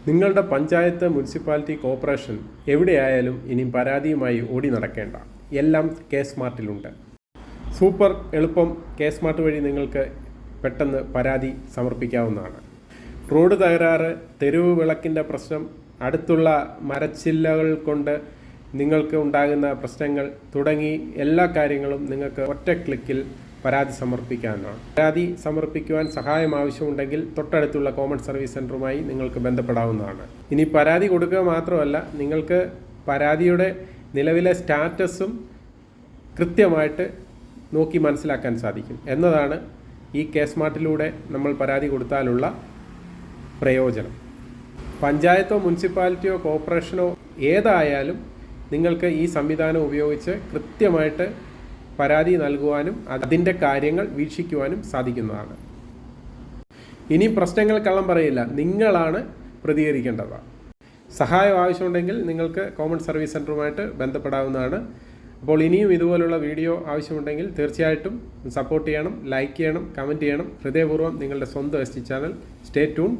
നിങ്ങളുടെ panchayat, municipality, corporation എവിടെയായാലും ഇനി പരാതിയുമായി ഓടി നടക്കേണ്ട. എല്ലാം കെ സ്മാർട്ടിലുണ്ട്. സൂപ്പർ എളുപ്പം കെ സ്മാർട്ട് വഴി നിങ്ങൾക്ക് പെട്ടെന്ന് പരാതി സമർപ്പിക്കാവുന്നതാണ്. റോഡ് തകരാറ്, തെരുവ് വിളക്കിൻ്റെ പ്രശ്നം, അടുത്തുള്ള മരച്ചില്ലകൾ കൊണ്ട് നിങ്ങൾക്ക് ഉണ്ടാകുന്ന പ്രശ്നങ്ങൾ തുടങ്ങി എല്ലാ കാര്യങ്ങളും നിങ്ങൾക്ക് ഒറ്റ ക്ലിക്കിൽ പരാതി സമർപ്പിക്കാനാണ്. പരാതി സമർപ്പിക്കുവാൻ സഹായം ആവശ്യമുണ്ടെങ്കിൽ തൊട്ടടുത്തുള്ള കോമൺ സർവീസ് സെൻ്ററുമായി നിങ്ങൾക്ക് ബന്ധപ്പെടാവുന്നതാണ്. ഇനി പരാതി കൊടുക്കുക മാത്രമല്ല, നിങ്ങൾക്ക് പരാതിയുടെ നിലവിലെ സ്റ്റാറ്റസും കൃത്യമായിട്ട് നോക്കി മനസ്സിലാക്കാൻ സാധിക്കും എന്നതാണ് ഈ കെ സ്മാർട്ടിലൂടെ നമ്മൾ പരാതി കൊടുത്താലുള്ള പ്രയോജനം. പഞ്ചായത്തോ മുനിസിപ്പാലിറ്റിയോ കോർപ്പറേഷനോ ഏതായാലും നിങ്ങൾക്ക് ഈ സംവിധാനം ഉപയോഗിച്ച് കൃത്യമായിട്ട് പരാതി നൽകുവാനും അതിൻ്റെ കാര്യങ്ങൾ വീക്ഷിക്കുവാനും സാധിക്കുന്നതാണ്. ഇനി പ്രശ്നങ്ങൾ കള്ളം പറയില്ല, നിങ്ങളാണ് പ്രതികരിക്കേണ്ടത്. സഹായം ആവശ്യമുണ്ടെങ്കിൽ നിങ്ങൾക്ക് കോമൺ സർവീസ് സെൻ്ററുമായിട്ട് ബന്ധപ്പെടാവുന്നതാണ്. അപ്പോൾ ഇനിയും ഇതുപോലുള്ള വീഡിയോ ആവശ്യമുണ്ടെങ്കിൽ തീർച്ചയായിട്ടും സപ്പോർട്ട് ചെയ്യണം, ലൈക്ക് ചെയ്യണം, കമൻറ്റ് ചെയ്യണം. ഹൃദയപൂർവ്വം നിങ്ങളുടെ സ്വന്തം ST ചാനൽ. Stay tune.